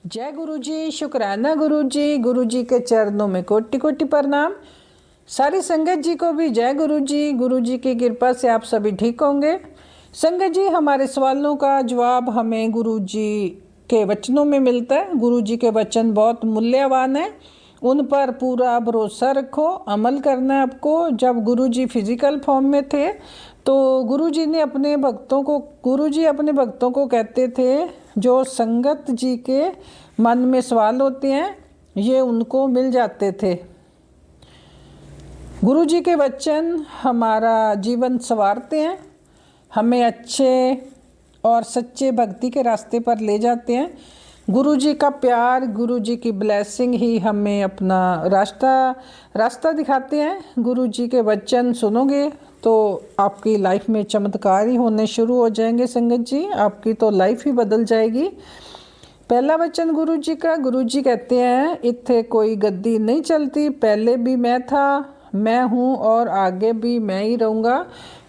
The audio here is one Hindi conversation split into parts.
जय गुरु जी, शुक्राना गुरु जी। गुरु जी के चरणों में कोटि कोटि प्रणाम। सारी संगत जी को भी जय गुरु जी। गुरु जी की कृपा से आप सभी ठीक होंगे। संगत जी, हमारे सवालों का जवाब हमें गुरु जी के वचनों में मिलता है। गुरु जी के वचन बहुत मूल्यवान है, उन पर पूरा भरोसा रखो, अमल करना है आपको। जब गुरु जी फिजिकल फॉर्म में थे तो गुरु जी अपने भक्तों को कहते थे, जो संगत जी के मन में सवाल होते हैं ये उनको मिल जाते थे। गुरु जी के वचन हमारा जीवन संवारते हैं, हमें अच्छे और सच्चे भक्ति के रास्ते पर ले जाते हैं। गुरु जी का प्यार, गुरु जी की ब्लेसिंग ही हमें अपना रास्ता दिखाते हैं। गुरु जी के वचन सुनोगे तो आपकी लाइफ में चमत्कार ही होने शुरू हो जाएंगे। संगत जी, आपकी तो लाइफ ही बदल जाएगी। पहला वचन गुरु जी का, गुरु जी कहते हैं, इत्थे कोई गद्दी नहीं चलती, पहले भी मैं था, मैं हूँ और आगे भी मैं ही रहूँगा,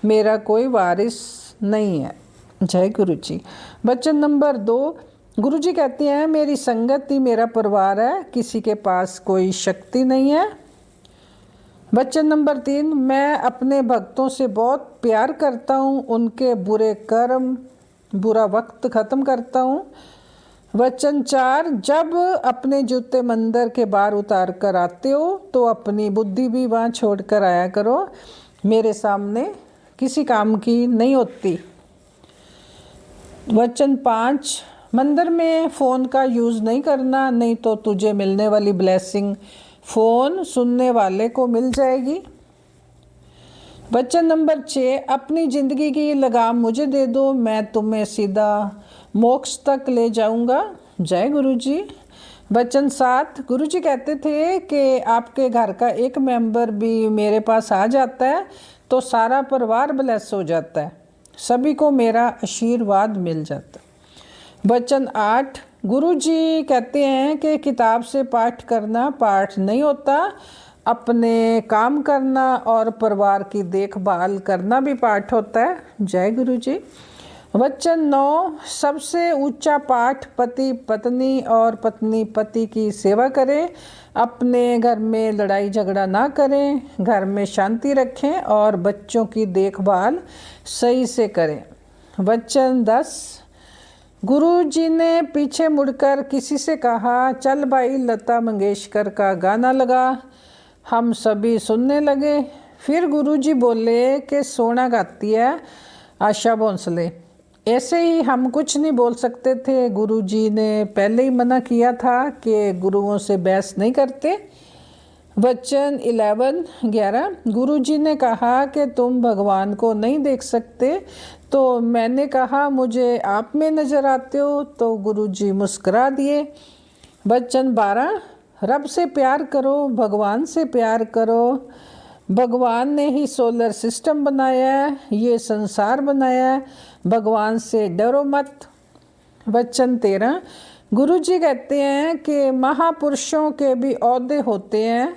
मेरा कोई वारिस नहीं है। जय गुरु जी। वचन नंबर 2, गुरु जी कहते हैं, मेरी संगत ही मेरा परिवार है, किसी के पास कोई शक्ति नहीं है। वचन नंबर 3, मैं अपने भक्तों से बहुत प्यार करता हूँ, उनके बुरे कर्म, बुरा वक्त ख़त्म करता हूँ। वचन 4, जब अपने जूते मंदिर के बाहर उतार कर आते हो तो अपनी बुद्धि भी वहाँ छोड़ कर आया करो, मेरे सामने किसी काम की नहीं होती। वचन 5, मंदिर में फ़ोन का यूज़ नहीं करना, नहीं तो तुझे मिलने वाली ब्लेसिंग फ़ोन सुनने वाले को मिल जाएगी। वचन नंबर 6, अपनी ज़िंदगी की लगाम मुझे दे दो, मैं तुम्हें सीधा मोक्ष तक ले जाऊंगा। जय गुरु जी। वचन 7, गुरु जी कहते थे कि आपके घर का एक मेंबर भी मेरे पास आ जाता है तो सारा परिवार ब्लेस हो जाता है, सभी को मेरा आशीर्वाद मिल जाता है। वचन 8, गुरु जी कहते हैं कि किताब से पाठ करना पाठ नहीं होता, अपने काम करना और परिवार की देखभाल करना भी पाठ होता है। जय गुरु जी। वचन 9, सबसे ऊंचा पाठ पति पत्नी और पत्नी पति की सेवा करें, अपने घर में लड़ाई झगड़ा ना करें, घर में शांति रखें और बच्चों की देखभाल सही से करें। वचन 10, गुरु जी ने पीछे मुड़कर किसी से कहा, चल भाई लता मंगेशकर का गाना लगा। हम सभी सुनने लगे। फिर गुरु जी बोले कि सोना गाती है आशा भोंसले। ऐसे ही हम कुछ नहीं बोल सकते थे। गुरु जी ने पहले ही मना किया था कि गुरुओं से बहस नहीं करते। वचन 11, गुरु जी ने कहा कि तुम भगवान को नहीं देख सकते, तो मैंने कहा मुझे आप में नज़र आते हो, तो गुरु जी मुस्करा दिए। वचन 12, रब से प्यार करो, भगवान से प्यार करो, भगवान ने ही सोलर सिस्टम बनाया है, ये संसार बनाया है, भगवान से डरो मत। वचन 13, गुरु जी कहते हैं कि महापुरुषों के भी ओहदे होते हैं,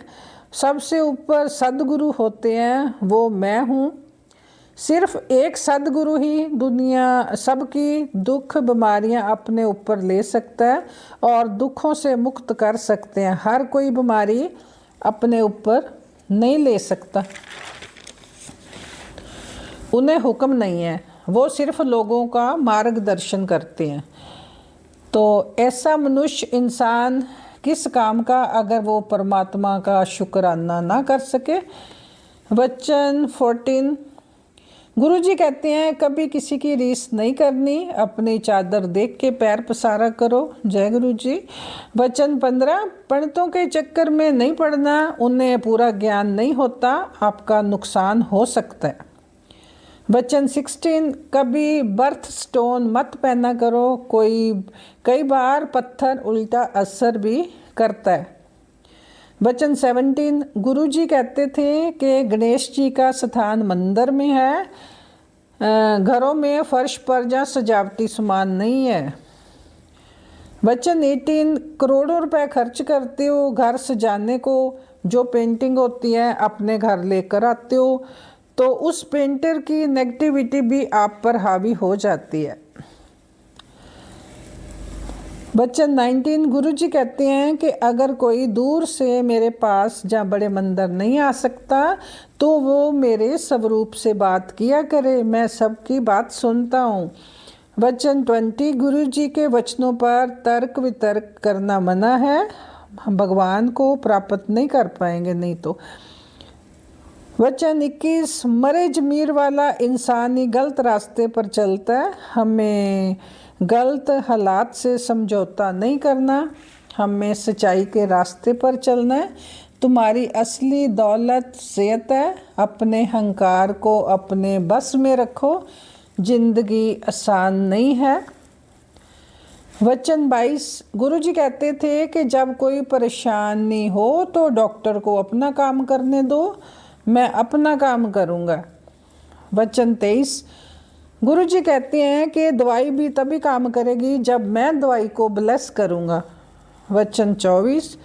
सबसे ऊपर सदगुरु होते हैं, वो मैं हूँ। सिर्फ एक सदगुरु ही दुनिया सबकी दुख बीमारियां अपने ऊपर ले सकता है और दुखों से मुक्त कर सकते हैं। हर कोई बीमारी अपने ऊपर नहीं ले सकता, उन्हें हुक्म नहीं है, वो सिर्फ लोगों का मार्गदर्शन करते हैं। तो ऐसा मनुष्य इंसान किस काम का अगर वो परमात्मा का शुक्राना ना कर सके। वचन 14, गुरु जी कहते हैं, कभी किसी की रीस नहीं करनी, अपनी चादर देख के पैर पसारा करो। जय गुरु जी। वचन 15, पंडितों के चक्कर में नहीं पड़ना, उन्हें पूरा ज्ञान नहीं होता, आपका नुकसान हो सकता है। वचन 16, कभी बर्थ स्टोन मत पहना करो, कई बार पत्थर उल्टा असर भी करता है। वचन 17, गुरु जी कहते थे कि गणेश जी का स्थान मंदिर में है, घरों में फर्श पर जहाँ सजावटी सामान नहीं है। वचन 18, करोड़ों रुपए खर्च करते हो घर सजाने को, जो पेंटिंग होती है अपने घर लेकर आते हो तो उस पेंटर की नेगेटिविटी भी आप पर हावी हो जाती है। वचन 19 गुरु जी कहते हैं कि अगर कोई दूर से मेरे पास जहाँ बड़े मंदिर नहीं आ सकता तो वो मेरे स्वरूप से बात किया करे, मैं सबकी बात सुनता हूँ। वचन 20 गुरु जी के वचनों पर तर्क वितर्क करना मना है, हम भगवान को प्राप्त नहीं कर पाएंगे नहीं तो। वचन 21 मरे जमीर वाला इंसान ही गलत रास्ते पर चलता है, हमें गलत हालात से समझौता नहीं करना, हमें सच्चाई के रास्ते पर चलना है। तुम्हारी असली दौलत सेहत है, अपने अहंकार को अपने बस में रखो, जिंदगी आसान नहीं है। वचन 22 गुरु जी कहते थे कि जब कोई परेशानी हो तो डॉक्टर को अपना काम करने दो, मैं अपना काम करूँगा। वचन 23 गुरु जी कहते हैं कि दवाई भी तभी काम करेगी जब मैं दवाई को ब्लेस करूँगा। वचन 24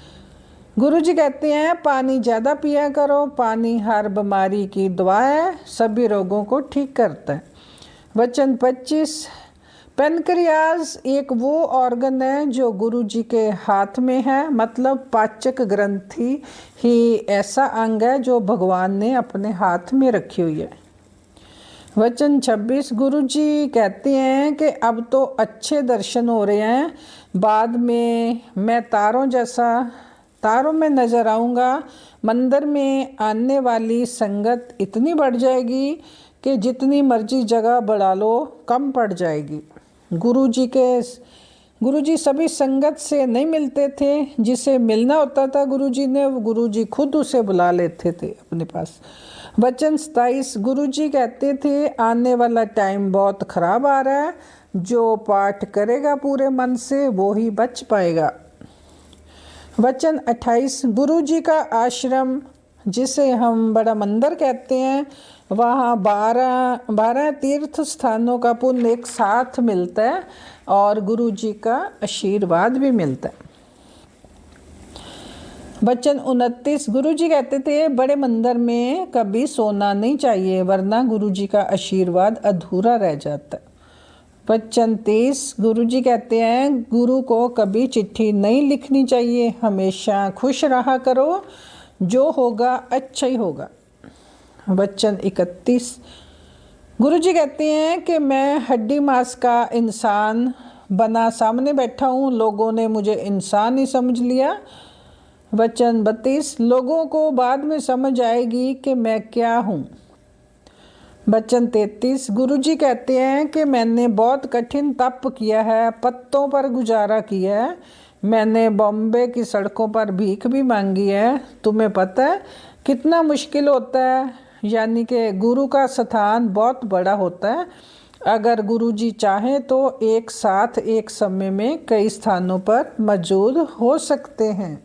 गुरु जी कहते हैं पानी ज़्यादा पिया करो, पानी हर बीमारी की दवा है, सभी रोगों को ठीक करता है। वचन 25 पेनक्रियाज एक वो ऑर्गन है जो गुरु जी के हाथ में है, मतलब पाचक ग्रंथि ही ऐसा अंग है जो भगवान ने अपने हाथ में रखी हुई है। वचन 26 गुरु जी कहते हैं कि अब तो अच्छे दर्शन हो रहे हैं, बाद में मैं तारों में नज़र आऊँगा। मंदिर में आने वाली संगत इतनी बढ़ जाएगी कि जितनी मर्जी जगह बढ़ा लो कम पड़ जाएगी। गुरु जी सभी संगत से नहीं मिलते थे, जिसे मिलना होता था गुरु जी ने, वो गुरु जी खुद उसे बुला लेते थे अपने पास। वचन 27 गुरु जी कहते थे आने वाला टाइम बहुत ख़राब आ रहा है, जो पाठ करेगा पूरे मन से वो ही बच पाएगा। वचन 28 गुरु जी का आश्रम जिसे हम बड़ा मंदिर कहते हैं, वहाँ 12 तीर्थ स्थानों का पुण्य एक साथ मिलता है और गुरु जी का आशीर्वाद भी मिलता है। वचन 29 गुरु जी कहते थे बड़े मंदिर में कभी सोना नहीं चाहिए, वरना गुरु जी का आशीर्वाद अधूरा रह जाता है। वचन 30 गुरु जी कहते हैं गुरु को कभी चिट्ठी नहीं लिखनी चाहिए, हमेशा खुश रहा करो, जो होगा अच्छा ही होगा। वचन 31 गुरु जी कहते हैं कि मैं हड्डी मांस का इंसान बना सामने बैठा हूँ, लोगों ने मुझे इंसान ही समझ लिया। वचन 32 लोगों को बाद में समझ आएगी कि मैं क्या हूँ। वचन 33 गुरु जी कहते हैं कि मैंने बहुत कठिन तप किया है, पत्तों पर गुजारा किया है, मैंने बॉम्बे की सड़कों पर भीख भी मांगी है। तुम्हें पता है कितना मुश्किल होता है, यानी कि गुरु का स्थान बहुत बड़ा होता है। अगर गुरु जी चाहें तो एक साथ एक समय में कई स्थानों पर मौजूद हो सकते हैं।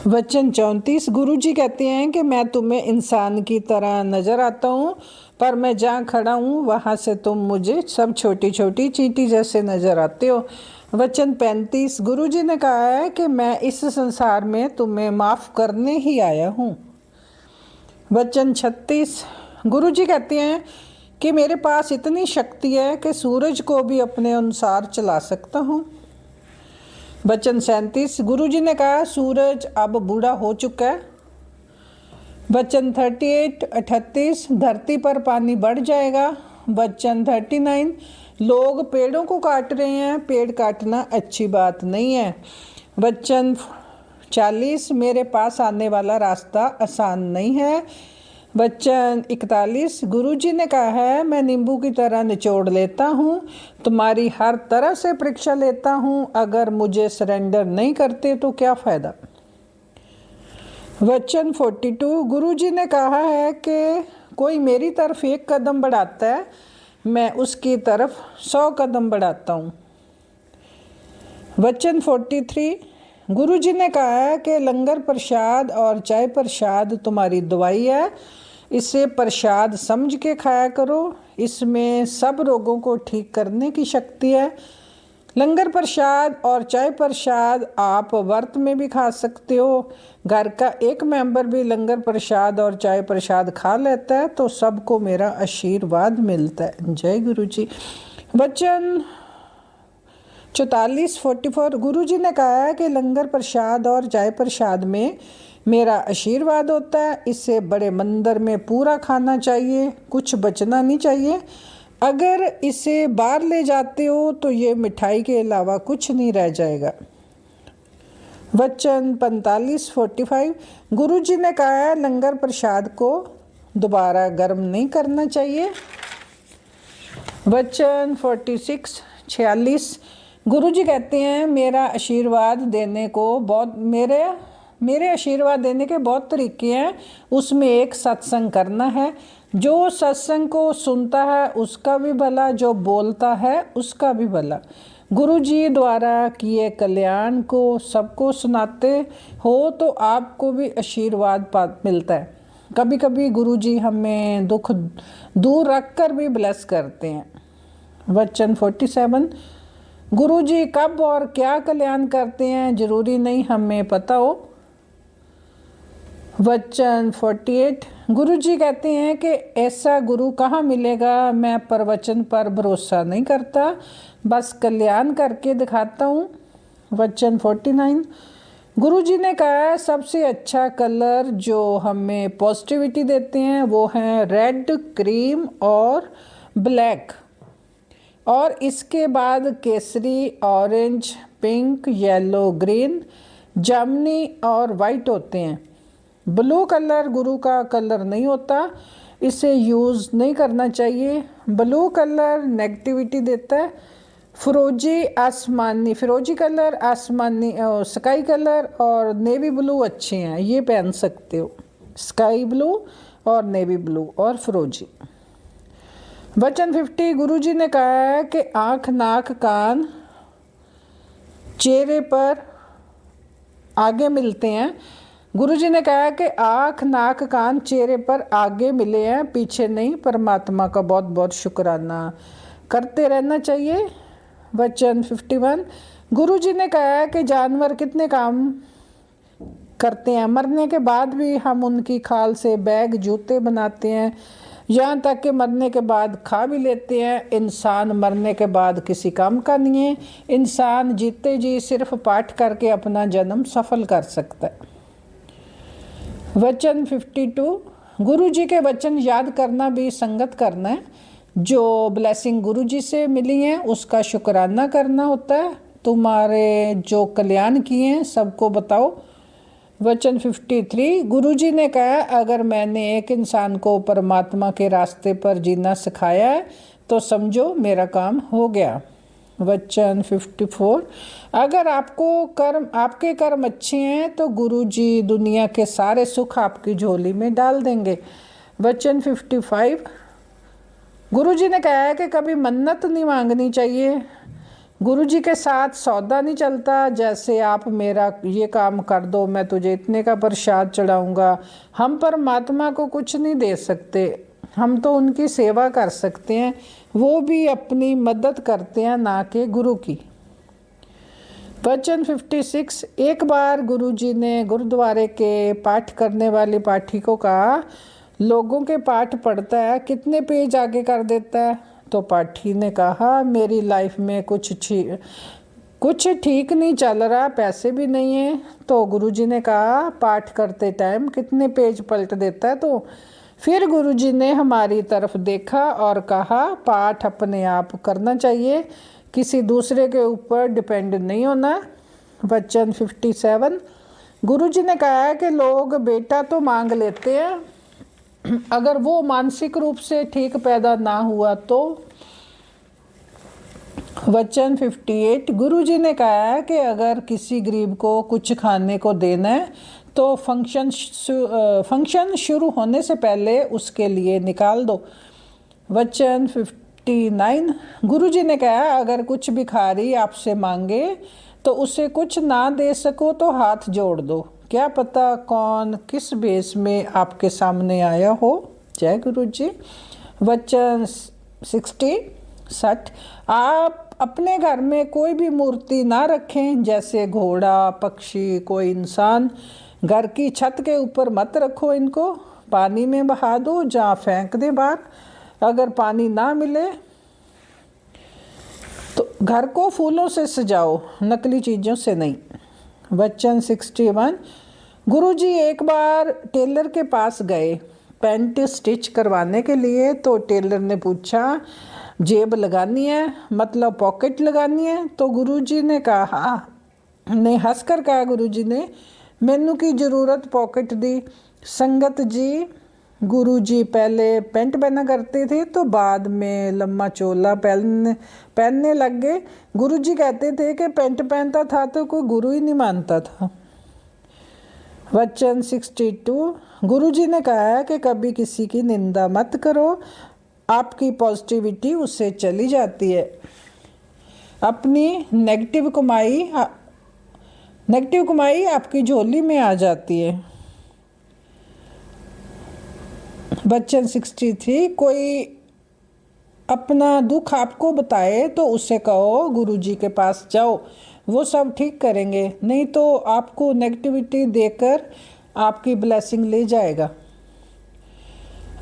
वचन 34 गुरु जी कहते हैं कि मैं तुम्हें इंसान की तरह नज़र आता हूँ, पर मैं जहाँ खड़ा हूँ वहाँ से तुम मुझे सब छोटी छोटी चींटी जैसे नज़र आते हो। वचन 35 गुरु जी ने कहा है कि मैं इस संसार में तुम्हें माफ़ करने ही आया हूँ। वचन 36 गुरु जी कहते हैं कि मेरे पास इतनी शक्ति है कि सूरज को भी अपने अनुसार चला सकता हूँ। वचन 37 गुरु जी ने कहा सूरज अब बूढ़ा हो चुका है। वचन 38 धरती पर पानी बढ़ जाएगा। वचन 39 लोग पेड़ों को काट रहे हैं, पेड़ काटना अच्छी बात नहीं है। वचन 40 मेरे पास आने वाला रास्ता आसान नहीं है। वचन 41 गुरु जी ने कहा है मैं नींबू की तरह निचोड़ लेता हूँ, तुम्हारी हर तरह से परीक्षा लेता हूँ, अगर मुझे सरेंडर नहीं करते तो क्या फ़ायदा। वचन 42 गुरु जी ने कहा है कि कोई मेरी तरफ एक कदम बढ़ाता है, मैं उसकी तरफ 100 कदम बढ़ाता हूँ। वचन 43 गुरु जी ने कहा है कि लंगर प्रसाद और चाय प्रसाद तुम्हारी दवाई है, इसे प्रसाद समझ के खाया करो, इसमें सब रोगों को ठीक करने की शक्ति है। लंगर प्रसाद और चाय प्रसाद आप व्रत में भी खा सकते हो। घर का एक मेंबर भी लंगर प्रसाद और चाय प्रसाद खा लेता है तो सबको मेरा आशीर्वाद मिलता है। जय गुरु जी। वचन 44 गुरु जी ने कहा है कि लंगर प्रसाद और चाय प्रसाद में मेरा आशीर्वाद होता है। इससे बड़े मंदिर में पूरा खाना चाहिए, कुछ बचना नहीं चाहिए। अगर इसे बाहर ले जाते हो तो ये मिठाई के अलावा कुछ नहीं रह जाएगा। वचन 45 गुरु जी ने कहा है लंगर प्रसाद को दोबारा गर्म नहीं करना चाहिए। वचन 46 गुरु जी कहते हैं मेरा आशीर्वाद देने को बहुत मेरे आशीर्वाद देने के बहुत तरीके हैं, उसमें एक सत्संग करना है। जो सत्संग को सुनता है उसका भी भला, जो बोलता है उसका भी भला। गुरु जी द्वारा किए कल्याण को सबको सुनाते हो तो आपको भी आशीर्वाद मिलता है। कभी कभी गुरु जी हमें दुख दूर रख कर भी ब्लेस करते हैं। वचन 47 गुरु जी कब और क्या कल्याण करते हैं जरूरी नहीं हमें पता हो। वचन 48 गुरु जी कहते हैं कि ऐसा गुरु कहाँ मिलेगा, मैं प्रवचन पर भरोसा नहीं करता, बस कल्याण करके दिखाता हूँ। वचन 49 गुरु जी ने कहा है सबसे अच्छा कलर जो हमें पॉजिटिविटी देते हैं वो हैं रेड, क्रीम और ब्लैक, और इसके बाद Kesari, orange, pink, yellow, green, जामुनी और वाइट होते हैं। ब्लू कलर गुरु का कलर नहीं होता, इसे यूज़ नहीं करना चाहिए। ब्लू कलर नेगेटिविटी देता है। फिरोजी कलर, आसमानी स्काई कलर और नेवी ब्लू अच्छे हैं, ये पहन सकते हो, स्काई ब्लू और नेवी ब्लू और फिरोजी। वचन 50 गुरु जी ने कहा है कि आँख, नाक, कान चेहरे पर आगे मिलते हैं। गुरु जी ने कहा कि आँख, नाक, कान चेहरे पर आगे मिले हैं, पीछे नहीं। परमात्मा का बहुत बहुत शुक्राना करते रहना चाहिए। वचन 51 गुरु जी ने कहा है कि जानवर कितने काम करते हैं, मरने के बाद भी हम उनकी खाल से बैग, जूते बनाते हैं, यहाँ तक कि मरने के बाद खा भी लेते हैं। इंसान मरने के बाद किसी काम का नहीं है। इंसान जीते जी सिर्फ पाठ करके अपना जन्म सफल कर सकता है। वचन 52 गुरु जी के वचन याद करना भी संगत करना है। जो ब्लेसिंग गुरु जी से मिली है उसका शुक्राना करना होता है। तुम्हारे जो कल्याण किए हैं सबको बताओ। वचन 53 गुरु जी ने कहा अगर मैंने एक इंसान को परमात्मा के रास्ते पर जीना सिखाया है तो समझो मेरा काम हो गया। वचन 54 अगर आपके कर्म अच्छे हैं तो गुरु जी दुनिया के सारे सुख आपकी झोली में डाल देंगे। वचन 55 गुरु जी ने कहा है कि कभी मन्नत नहीं मांगनी चाहिए। गुरु जी के साथ सौदा नहीं चलता, जैसे आप मेरा ये काम कर दो मैं तुझे इतने का प्रसाद चढ़ाऊँगा। हम परमात्मा को कुछ नहीं दे सकते, हम तो उनकी सेवा कर सकते हैं, वो भी अपनी मदद करते हैं ना कि गुरु की। वचन 56 एक बार गुरु जी ने गुरुद्वारे के पाठ करने वाले पाठी को कहा लोगों के पाठ पढ़ता है कितने पेज आगे कर देता है। तो पाठी ने कहा मेरी लाइफ में कुछ ठीक नहीं चल रहा, पैसे भी नहीं है। तो गुरुजी ने कहा पाठ करते टाइम कितने पेज पलट देता है। तो फिर गुरुजी ने हमारी तरफ देखा और कहा पाठ अपने आप करना चाहिए, किसी दूसरे के ऊपर डिपेंड नहीं होना। वचन 57 गुरुजी ने कहा कि लोग बेटा तो मांग लेते हैं, अगर वो मानसिक रूप से ठीक पैदा ना हुआ तो। वचन 58 गुरुजी ने कहा है कि अगर किसी गरीब को कुछ खाने को देना है तो फंक्शन शुरू होने से पहले उसके लिए निकाल दो। वचन 59 गुरुजी ने कहा अगर कुछ भिखारी आपसे मांगे तो उसे कुछ ना दे सको तो हाथ जोड़ दो, क्या पता कौन किस बेस में आपके सामने आया हो। जय गुरु जी। वचन 60 आप अपने घर में कोई भी मूर्ति ना रखें, जैसे घोड़ा, पक्षी, कोई इंसान। घर की छत के ऊपर मत रखो, इनको पानी में बहा दो, जहाँ फेंक दे बाहर। अगर पानी ना मिले तो घर को फूलों से सजाओ, नकली चीज़ों से नहीं। वचन 61। गुरुजी एक बार टेलर के पास गए पैंट स्टिच करवाने के लिए, तो टेलर ने पूछा जेब लगानी है, मतलब पॉकेट लगानी है? तो गुरुजी ने कहा, ने हंसकर कहा गुरुजी ने, मैनू की ज़रूरत पॉकेट दी। संगत जी, गुरुजी पहले पैंट पहना करते थे तो बाद में लम्बा चोला पहनने लग गए। गुरुजी कहते थे कि पैंट पहनता था तो कोई गुरु ही नहीं मानता था। वचन 62। गुरुजी ने कहा कि कभी किसी की निंदा मत करो, आपकी पॉजिटिविटी उससे चली जाती है। अपनी नेगेटिव कमाई आपकी झोली में आ जाती है। वचन 63। कोई अपना दुख आपको बताए तो उससे कहो गुरुजी के पास जाओ, वो सब ठीक करेंगे, नहीं तो आपको नेगेटिविटी देकर आपकी ब्लेसिंग ले जाएगा।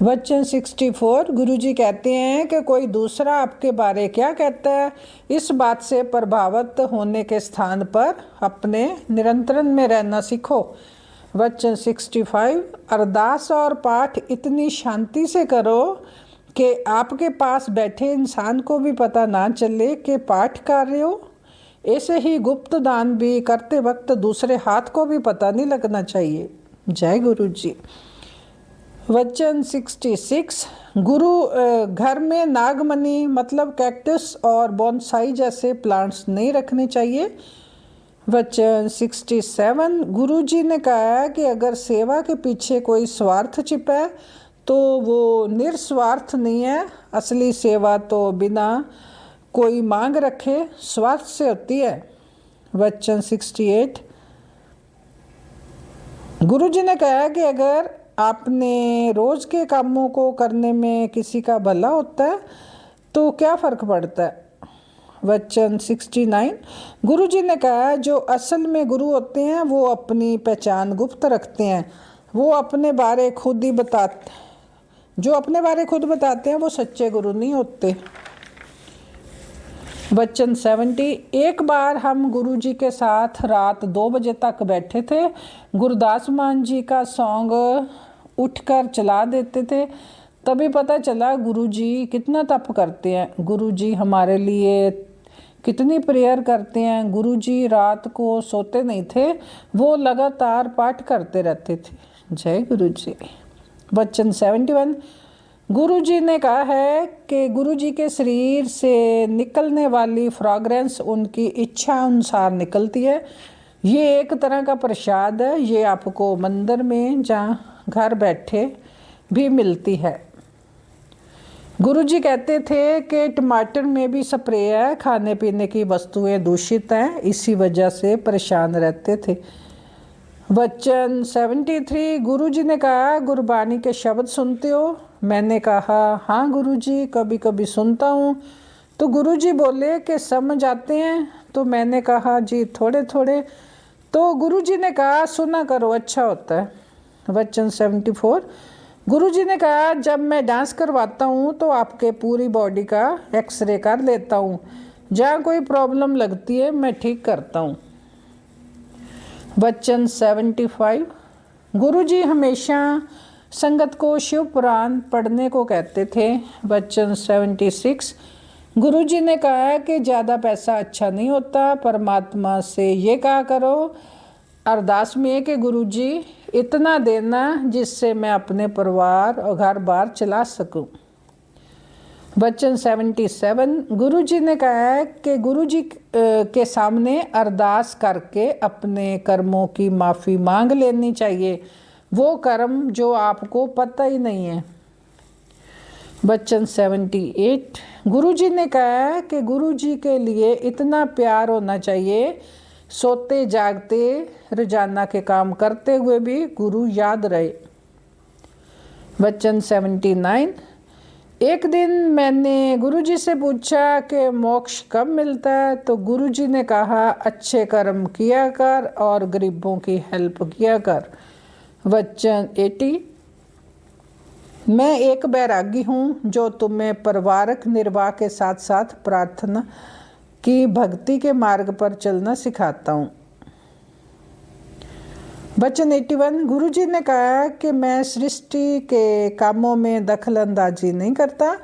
वचन 64। गुरुजी कहते हैं कि कोई दूसरा आपके बारे क्या कहता है, इस बात से प्रभावित होने के स्थान पर अपने नियंत्रण में रहना सीखो। वचन 65। अरदास और पाठ इतनी शांति से करो कि आपके पास बैठे इंसान को भी पता ना चले कि पाठ कर रहे हो। ऐसे ही गुप्त दान भी करते वक्त दूसरे हाथ को भी पता नहीं लगना चाहिए। जय गुरु जी। वचन 66। घर में नागमणि मतलब कैक्टस और बोनसाई जैसे प्लांट्स नहीं रखने चाहिए। वचन 67। गुरुजी ने कहा कि अगर सेवा के पीछे कोई स्वार्थ छिपा है तो वो निस्वार्थ नहीं है। असली सेवा तो बिना कोई मांग रखे स्वार्थ से होती है। वचन 68। गुरुजी ने कहा कि अगर आपने रोज़ के कामों को करने में किसी का भला होता है तो क्या फ़र्क पड़ता है। वचन 69। गुरुजी ने कहा जो असल में गुरु होते हैं वो अपनी पहचान गुप्त रखते हैं, वो अपने बारे खुद ही जो अपने बारे खुद बताते हैं वो सच्चे गुरु नहीं होते। वचन 70। एक बार हम गुरुजी के साथ रात 2 बजे तक बैठे थे। गुरदास मान जी का सॉन्ग उठकर चला देते थे। तभी पता चला गुरुजी कितना तप करते हैं, गुरुजी हमारे लिए कितनी प्रेयर करते हैं। गुरुजी रात को सोते नहीं थे, वो लगातार पाठ करते रहते थे। जय गुरुजी। वचन 71। गुरुजी ने कहा है कि गुरुजी के शरीर से निकलने वाली फ्रेग्रेंस उनकी इच्छा अनुसार निकलती है। ये एक तरह का प्रसाद है, ये आपको मंदिर में जहाँ घर बैठे भी मिलती है। गुरुजी कहते थे कि टमाटर में भी स्प्रे है, खाने पीने की वस्तुएं दूषित हैं, इसी वजह से परेशान रहते थे। वचन 73। गुरुजी ने कहा गुरबानी के शब्द सुनते हो? मैंने कहा हाँ गुरुजी, कभी कभी सुनता हूँ। तो गुरुजी बोले कि समझ आते हैं? तो मैंने कहा जी थोड़े थोड़े। तो गुरुजी ने कहा सुना करो, अच्छा होता है। वचन 74। गुरुजी ने कहा जब मैं डांस करवाता हूँ तो आपके पूरी बॉडी का एक्सरे कर लेता हूँ, जहाँ कोई प्रॉब्लम लगती है मैं ठीक करता हूँ। वचन 75। गुरुजी हमेशा संगत को शिव पुराण पढ़ने को कहते थे। वचन 76। गुरुजी ने कहा कि ज़्यादा पैसा अच्छा नहीं होता, परमात्मा से ये कहा करो अरदास में कि गुरुजी इतना देना जिससे मैं अपने परिवार और घर बार चला सकूं। वचन 77। गुरुजी ने कहा है कि गुरुजी के सामने अरदास करके अपने कर्मों की माफ़ी मांग लेनी चाहिए, वो कर्म जो आपको पता ही नहीं है। वचन 78। गुरुजी ने कहा है कि गुरुजी के लिए इतना प्यार होना चाहिए, सोते जागते रोजाना के काम करते हुए भी गुरु याद रहे। वचन 79। एक दिन मैंने गुरुजी से पूछा कि मोक्ष कब मिलता है, तो गुरुजी ने कहा अच्छे कर्म किया कर और गरीबों की हेल्प किया कर। वचन 80। मैं एक बैरागी हूँ जो तुम्हें परिवारक निर्वाह के साथ साथ प्रार्थना कि भक्ति के मार्ग पर चलना सिखाता हूँ। वचन 81, गुरु जी ने कहा कि मैं सृष्टि के कामों में दखल अंदाजी नहीं करता।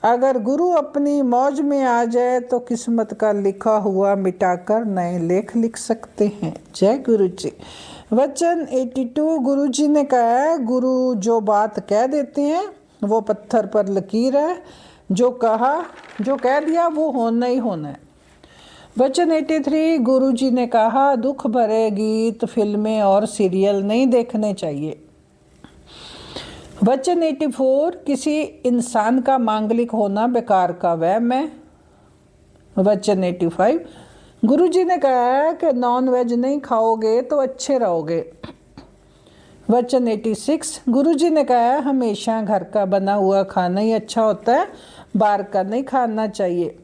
अगर गुरु अपनी मौज में आ जाए तो किस्मत का लिखा हुआ मिटाकर नए लेख लिख सकते हैं। जय गुरु जी। वचन 82, गुरु जी ने कहा गुरु जो बात कह देते हैं वो पत्थर पर लकीर है, जो कह दिया वो होना ही होना है। वचन 83, गुरु जी ने कहा दुख भरे गीत, फिल्में और सीरियल नहीं देखने चाहिए। वचन 84, किसी इंसान का मांगलिक होना बेकार का वहम है। वचन 85, गुरु जी ने कहा कि नॉन वेज नहीं खाओगे तो अच्छे रहोगे। वचन 86, गुरु जी ने कहा हमेशा घर का बना हुआ खाना ही अच्छा होता है, बाहर का नहीं खाना चाहिए।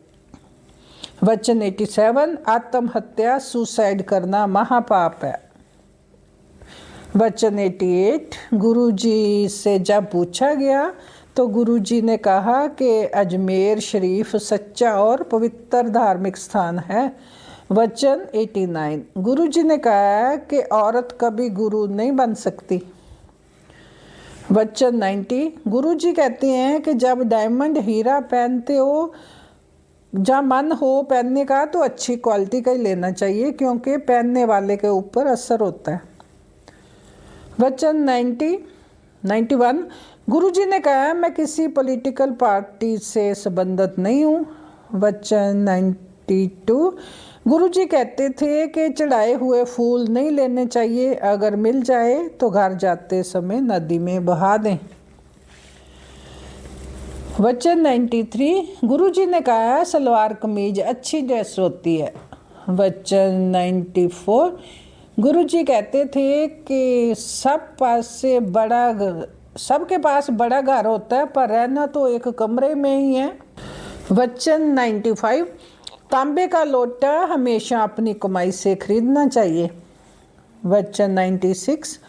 वचन 87, आत्महत्या सुसाइड करना महापाप है। वचन 88, गुरु जी से जब पूछा गया तो गुरु जी ने कहा कि अजमेर शरीफ सच्चा और पवित्र धार्मिक स्थान है। वचन 89, गुरु जी ने कहा कि औरत कभी गुरु नहीं बन सकती। वचन 90, गुरु जी कहते हैं कि जब डायमंड हीरा पहनते हो, जहाँ मन हो पहनने का तो अच्छी क्वालिटी का ही लेना चाहिए, क्योंकि पहनने वाले के ऊपर असर होता है। वचन 91, गुरु जी ने कहा मैं किसी पॉलिटिकल पार्टी से संबंधित नहीं हूँ। वचन 92, गुरु जी कहते थे कि चढ़ाए हुए फूल नहीं लेने चाहिए, अगर मिल जाए तो घर जाते समय नदी में बहा दें। वचन 93, गुरु जी ने कहा सलवार कमीज अच्छी ड्रेस होती है। वचन 94, गुरु जी कहते थे कि सबके पास बड़ा घर होता है पर रहना तो एक कमरे में ही है। वचन 95, तांबे का लोटा हमेशा अपनी कमाई से खरीदना चाहिए। वचन 96,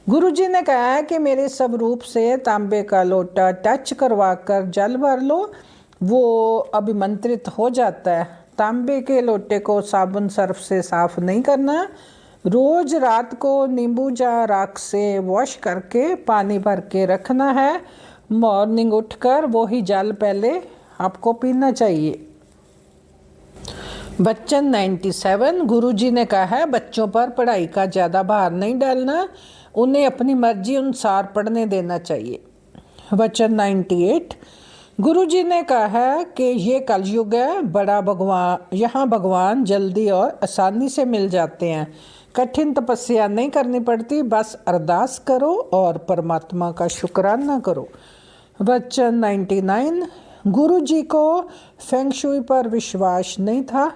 गुरु जी ने कहा कि मेरे स्वरूप से तांबे का लोटा टच करवा कर जल भर लो, वो अभिमंत्रित हो जाता है। तांबे के लोटे को साबुन सर्फ से साफ नहीं करना, रोज रात को नींबू या राख से वॉश करके पानी भर के रखना है। मॉर्निंग उठकर वही जल पहले आपको पीना चाहिए। वचन 97, गुरु जी ने कहा है बच्चों पर पढ़ाई का ज़्यादा भार नहीं डालना, उन्हें अपनी मर्जी अनुसार पढ़ने देना चाहिए। वचन 98, गुरु जी ने कहा कि ये कलयुग है, यहाँ भगवान जल्दी और आसानी से मिल जाते हैं, कठिन तपस्या नहीं करनी पड़ती, बस अरदास करो और परमात्मा का शुक्राना करो। वचन 99, गुरु जी को फेंग शुई पर विश्वास नहीं था।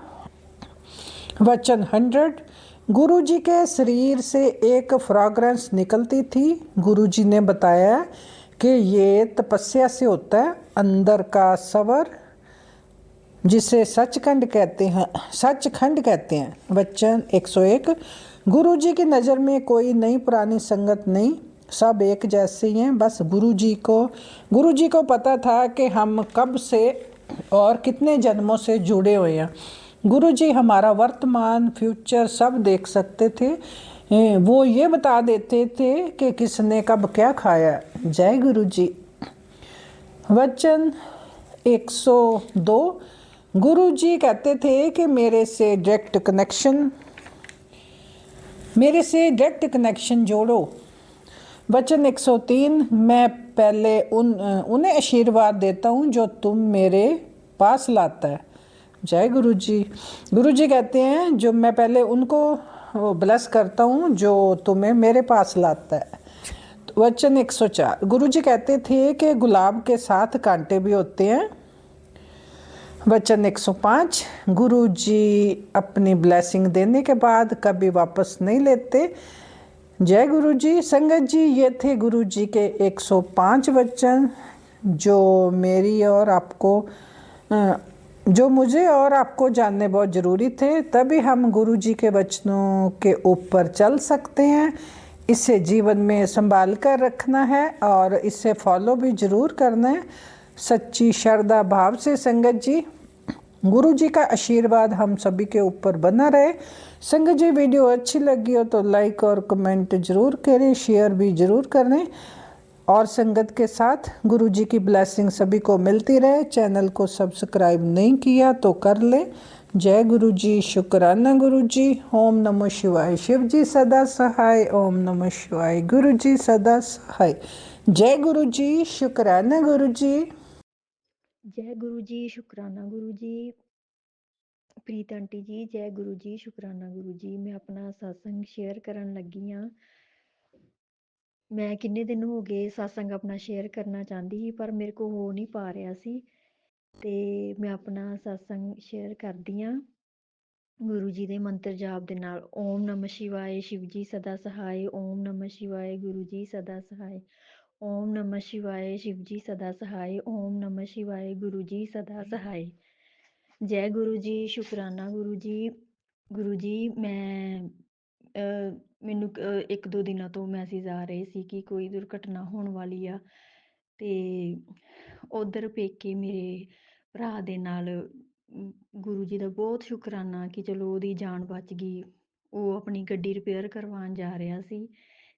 वचन 100, गुरु जी के शरीर से एक फ्रेग्रेंस निकलती थी। गुरु जी ने बताया कि ये तपस्या से होता है, अंदर का सवर जिसे सचखंड कहते हैं। वचन 101, गुरु जी की नज़र में कोई नई पुरानी संगत नहीं, सब एक जैसे ही हैं। बस गुरु जी को पता था कि हम कब से और कितने जन्मों से जुड़े हुए हैं। गुरु जी हमारा वर्तमान फ्यूचर सब देख सकते थे, वो ये बता देते थे कि किसने कब क्या खाया। जय गुरु जी। वचन 102, गुरु जी कहते थे कि मेरे से डायरेक्ट कनेक्शन जोड़ो। वचन 103, मैं पहले उन्हें आशीर्वाद देता हूँ जो तुम मेरे पास लाता है। जय गुरु जी। गुरु जी कहते हैं जो मैं पहले उनको ब्लेस करता हूँ जो तुम्हें मेरे पास लाता है। वचन 104, गुरु जी कहते थे कि गुलाब के साथ कांटे भी होते हैं। वचन 105, गुरु जी अपनी ब्लेसिंग देने के बाद कभी वापस नहीं लेते। जय गुरु जी। संगत जी, ये थे गुरु जी के 105 वचन जो मुझे और आपको जानने बहुत ज़रूरी थे, तभी हम गुरु जी के वचनों के ऊपर चल सकते हैं। इसे जीवन में संभाल कर रखना है और इसे फॉलो भी ज़रूर करना है सच्ची श्रद्धा भाव से। संगत जी, गुरु जी का आशीर्वाद हम सभी के ऊपर बना रहे। संगत जी, वीडियो अच्छी लगी हो तो लाइक और कमेंट जरूर करें, शेयर भी जरूर करें और संगत के साथ गुरु जी की ब्लेसिंग सभी को मिलती रहे। चैनल को सब्सक्राइब नहीं किया तो कर ले। जय गुरु जी, शुक्राना गुरु जी। ओम नमः शिवाय। शिव जी सदा सहाय। ओम नमः शिवाय। गुरु जी सदा सहाय। जय गुरु जी, शुक्राना गुरु जी। जय गुरु जी, शुक्राना गुरु जी। प्रीत आंटी जी, जय गुरु जी, शुक्राना गुरु जी। मैं अपना सत्संग शेयर करन लगी हाँ। मैं किन्ने दिन हो गए सत्संग अपना शेयर करना चाहती ही, पर मेरे को हो नहीं पा रहा सी, ते मैं अपना सत्संग शेयर करदी हाँ गुरु जी दे मंत्र जाप दे नाल। ओम नमः शिवाय, शिव जी सदा सहाय। ओम नमः शिवाय, गुरु जी सदा सहाय। ओम नमः शिवाय, शिव जी सदा सहाय। ओम नमः शिवाय, गुरु जी सदा सहाय। जय गुरु जी, शुक्राना गुरु जी मैं ਮੈਨੂੰ ਇੱਕ ਦੋ ਦਿਨਾਂ ਤੋਂ ਮੈਸੇਜ ਆ ਰਹੇ ਸੀ ਕਿ ਕੋਈ ਦੁਰਘਟਨਾ ਹੋਣ ਵਾਲੀ ਆ, ਤੇ ਉਧਰ ਪੇਕੇ ਮੇਰੇ ਭਰਾ ਦੇ ਨਾਲ ਗੁਰੂ ਜੀ ਦਾ ਬਹੁਤ ਸ਼ੁਕਰਾਨਾ ਕਿ ਚਲੋ ਉਹਦੀ ਜਾਨ ਬਚ ਗਈ। ਉਹ ਆਪਣੀ ਗੱਡੀ ਰਿਪੇਅਰ ਕਰਵਾਉਣ ਜਾ ਰਿਹਾ ਸੀ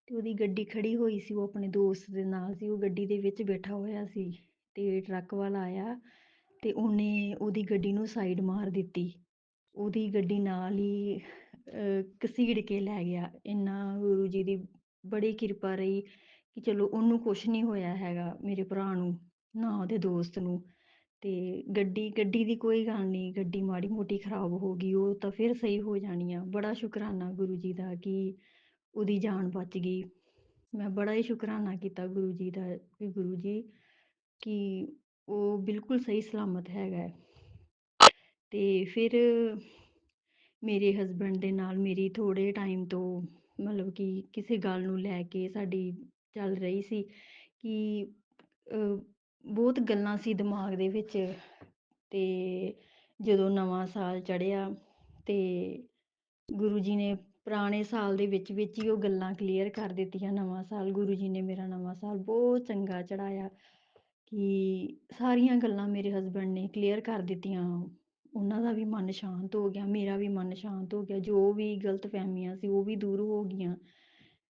ਤੇ ਉਹਦੀ ਗੱਡੀ ਖੜੀ ਹੋਈ ਸੀ, ਉਹ ਆਪਣੇ ਦੋਸਤ ਦੇ ਨਾਲ ਸੀ, ਉਹ ਗੱਡੀ ਦੇ ਵਿੱਚ ਬੈਠਾ ਹੋਇਆ ਸੀ ਤੇ ਟਰੱਕ ਵਾਲਾ ਆਇਆ ਤੇ ਉਹਨੇ ਉਹਦੀ ਗੱਡੀ ਨੂੰ ਸਾਈਡ ਮਾਰ ਦਿੱਤੀ। ਉਹਦੀ ਗੱਡੀ ਨਾਲ ਹੀ ਘਸੀੜ ਕੇ ਲੈ ਗਿਆ। ਇੰਨਾ ਗੁਰੂ ਜੀ ਦੀ ਬੜੀ ਕਿਰਪਾ ਰਹੀ ਕਿ ਚਲੋ ਉਹਨੂੰ ਕੁਛ ਨਹੀਂ ਹੋਇਆ ਹੈਗਾ, ਮੇਰੇ ਭਰਾ ਨੂੰ, ਨਾ ਉਹਦੇ ਦੋਸਤ ਨੂੰ। ਤੇ ਗੱਡੀ ਦੀ ਕੋਈ ਗੱਲ ਨਹੀਂ, ਗੱਡੀ ਮਾੜੀ ਮੋਟੀ ਖਰਾਬ ਹੋ ਗਈ, ਉਹ ਤਾਂ ਫਿਰ ਸਹੀ ਹੋ ਜਾਣੀ ਆ। ਬੜਾ ਸ਼ੁਕਰਾਨਾ ਗੁਰੂ ਜੀ ਦਾ ਕਿ ਉਹਦੀ ਜਾਨ ਬਚ ਗਈ। ਮੈਂ ਬੜਾ ਹੀ ਸ਼ੁਕਰਾਨਾ ਕੀਤਾ ਗੁਰੂ ਜੀ ਦਾ ਕਿ ਗੁਰੂ ਜੀ ਕਿ ਉਹ ਬਿਲਕੁਲ ਸਹੀ ਸਲਾਮਤ ਹੈਗਾ। ਤੇ ਫਿਰ ਮੇਰੇ ਹਸਬੈਂਡ ਦੇ ਨਾਲ ਮੇਰੀ ਥੋੜ੍ਹੇ ਟਾਈਮ ਤੋਂ ਮਤਲਬ ਕਿ ਕਿਸੇ ਗੱਲ ਨੂੰ ਲੈ ਕੇ ਸਾਡੀ ਚੱਲ ਰਹੀ ਸੀ ਕਿ ਬਹੁਤ ਗੱਲਾਂ ਸੀ ਦਿਮਾਗ ਦੇ ਵਿੱਚ। ਤੇ ਜਦੋਂ ਨਵਾਂ ਸਾਲ ਚੜ੍ਹਿਆ ਤੇ ਗੁਰੂ ਜੀ ਨੇ ਪੁਰਾਣੇ ਸਾਲ ਦੇ ਵਿੱਚ ਹੀ ਉਹ ਗੱਲਾਂ ਕਲੀਅਰ ਕਰ ਦਿੱਤੀਆਂ। ਨਵਾਂ ਸਾਲ ਗੁਰੂ ਜੀ ਨੇ ਮੇਰਾ ਨਵਾਂ ਸਾਲ ਬਹੁਤ ਚੰਗਾ ਚੜ੍ਹਾਇਆ ਕਿ ਸਾਰੀਆਂ ਗੱਲਾਂ ਮੇਰੇ ਹਸਬੈਂਡ ਨੇ ਕਲੀਅਰ ਕਰ ਦਿੱਤੀਆਂ। ਉਹਨਾਂ ਦਾ ਵੀ ਮਨ ਸ਼ਾਂਤ ਹੋ ਗਿਆ, ਮੇਰਾ ਵੀ ਮਨ ਸ਼ਾਂਤ ਹੋ ਗਿਆ। ਜੋ ਵੀ ਗਲਤਫਹਿਮੀਆਂ ਸੀ ਉਹ ਵੀ ਦੂਰ ਹੋ ਗਈਆਂ।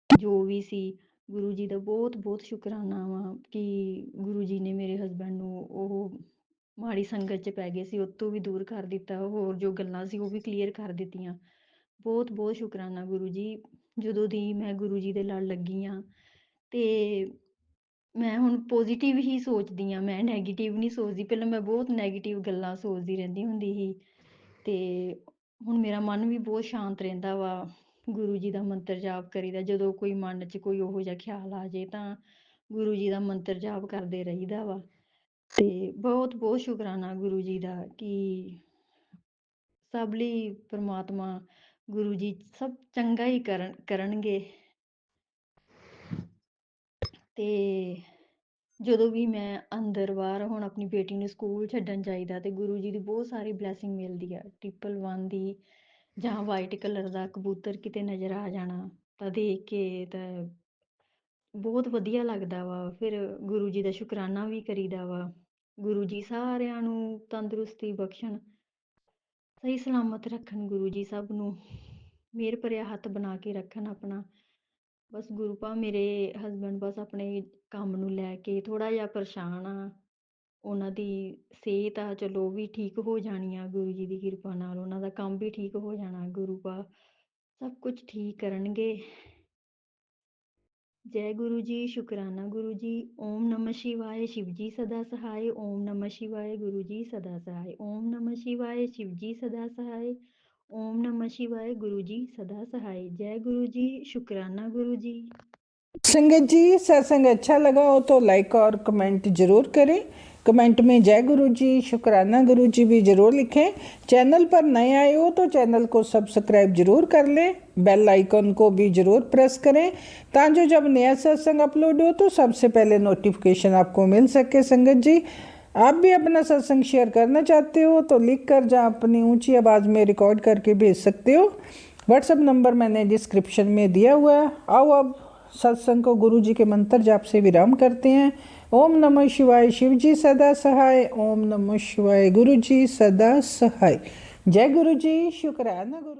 ਜੋ ਵੀ ਸੀ, ਗੁਰੂ ਜੀ ਦਾ ਬਹੁਤ ਬਹੁਤ ਸ਼ੁਕਰਾਨਾ ਵਾ ਕਿ ਗੁਰੂ ਜੀ ਨੇ ਮੇਰੇ ਹਸਬੈਂਡ ਨੂੰ ਉਹ ਮਾੜੀ ਸੰਗਤ 'ਚ ਪੈ ਗਏ ਸੀ, ਉਹ ਤੋਂ ਵੀ ਦੂਰ ਕਰ ਦਿੱਤਾ। ਹੋਰ ਜੋ ਗੱਲਾਂ ਸੀ ਉਹ ਵੀ ਕਲੀਅਰ ਕਰ ਦਿੱਤੀਆਂ। ਬਹੁਤ ਬਹੁਤ ਸ਼ੁਕਰਾਨਾ ਗੁਰੂ ਜੀ। ਜਦੋਂ ਦੀ ਮੈਂ ਗੁਰੂ ਜੀ ਦੇ ਲੜ ਲੱਗੀ ਹਾਂ ਤੇ ਮੈਂ ਹੁਣ ਪੋਜ਼ੀਟਿਵ ਹੀ ਸੋਚਦੀ ਹਾਂ, ਮੈਂ ਨੈਗੇਟਿਵ ਨਹੀਂ ਸੋਚਦੀ। ਪਹਿਲਾਂ ਮੈਂ ਬਹੁਤ ਨੈਗੇਟਿਵ ਗੱਲਾਂ ਸੋਚਦੀ ਰਹਿੰਦੀ ਹੁੰਦੀ ਸੀ, ਤੇ ਹੁਣ ਮੇਰਾ ਮਨ ਵੀ ਬਹੁਤ ਸ਼ਾਂਤ ਰਹਿੰਦਾ ਵਾ। ਗੁਰੂ ਜੀ ਦਾ ਮੰਤਰ ਜਾਪ ਕਰੀਦਾ। ਜਦੋਂ ਕੋਈ ਮਨ 'ਚ ਕੋਈ ਉਹੋ ਜਿਹਾ ਖਿਆਲ ਆ ਜੇ ਤਾਂ ਗੁਰੂ ਜੀ ਦਾ ਮੰਤਰ ਜਾਪ ਕਰਦੇ ਰਹੀਦਾ ਵਾ। ਤੇ ਬਹੁਤ ਬਹੁਤ ਸ਼ੁਕਰਾਨਾ ਗੁਰੂ ਜੀ ਦਾ ਕਿ ਸਭ ਲਈ ਪ੍ਰਮਾਤਮਾ ਗੁਰੂ ਜੀ ਸਭ ਚੰਗਾ ਹੀ ਕਰਨਗੇ। ਤੇ ਜਦੋਂ ਵੀ ਮੈਂ ਅੰਦਰ ਬਾਹਰ ਹੁਣ ਆਪਣੀ ਬੇਟੀ ਨੂੰ ਸਕੂਲ ਛੱਡਣ ਜਾਈਦਾ ਤੇ ਗੁਰੂ ਜੀ ਦੀ ਬਹੁਤ ਸਾਰੀ ਬਲੈਸਿੰਗ ਮਿਲਦੀ ਆ। 111 ਦੀ ਜਾਂ ਵਾਈਟ ਕਲਰ ਦਾ ਕਬੂਤਰ ਕਿਤੇ ਨਜ਼ਰ ਆ ਜਾਣਾ ਤਾਂ ਦੇਖ ਕੇ ਤਾਂ ਬਹੁਤ ਵਧੀਆ ਲੱਗਦਾ ਵਾ। ਫਿਰ ਗੁਰੂ ਜੀ ਦਾ ਸ਼ੁਕਰਾਨਾ ਵੀ ਕਰੀਦਾ ਵਾ। ਗੁਰੂ ਜੀ ਸਾਰਿਆਂ ਨੂੰ ਤੰਦਰੁਸਤੀ ਬਖਸ਼ਣ, ਸਹੀ ਸਲਾਮਤ ਰੱਖਣ। ਗੁਰੂ ਜੀ ਸਭ ਨੂੰ ਮਿਹਰ ਭਰਿਆ ਹੱਥ ਬਣਾ ਕੇ ਰੱਖਣ ਆਪਣਾ। ਬਸ ਗੁਰੂ ਭਾ ਮੇਰੇ ਹਸਬੈਂਡ ਬਸ ਆਪਣੇ ਕੰਮ ਨੂੰ ਲੈ ਕੇ ਥੋੜ੍ਹਾ ਜਿਹਾ ਪਰੇਸ਼ਾਨ ਆ। ਉਹਨਾਂ ਦੀ ਸਿਹਤ ਆ ਚਲੋ ਉਹ ਵੀ ਠੀਕ ਹੋ ਜਾਣੀ ਆ ਗੁਰੂ ਜੀ ਦੀ ਕਿਰਪਾ ਨਾਲ। ਉਹਨਾਂ ਦਾ ਕੰਮ ਵੀ ਠੀਕ ਹੋ ਜਾਣਾ। ਗੁਰੂ ਭਾ ਸਭ ਕੁਝ ਠੀਕ ਕਰਨਗੇ। जय गुरु जी, शुक्राना गुरु जी। ओम नमः शिवाय, शिव जी सदा सहाय। ओम नमः शिवाय, गुरु जी सदा सहाय। ओम नमः शिवाय, शिव जी सदा सहाय। ओम नमः शिवाय, गुरु जी सदा सहाय। जय गुरु जी, शुक्राना गुरु जी। संगत जी, सत्संग अच्छा लगा हो तो लाइक और कमेंट जरूर करें। कमेंट में जय गुरु जी, शुक्राना गुरु जी भी जरूर लिखें। चैनल पर नए आए हो तो चैनल को सब्सक्राइब जरूर कर लें। बेल आइकन को भी जरूर प्रेस करें ताकि जब नया सत्संग अपलोड हो तो सबसे पहले नोटिफिकेशन आपको मिल सके। संगत जी, आप भी अपना सत्संग शेयर करना चाहते हो तो लिख कर जहाँ अपनी ऊंची आवाज़ में रिकॉर्ड करके भेज सकते हो। व्हाट्सएप नंबर मैंने डिस्क्रिप्शन में दिया हुआ है। आओ अब सत्संग को गुरु जी के मंत्र जाप से विराम करते हैं। ओम नमः शिवाय, शिव जी सदा सहाय। ओम नमः शिवाय, गुरु जी सदा सहाय। जय गुरु जी, शुक्राना गुरु।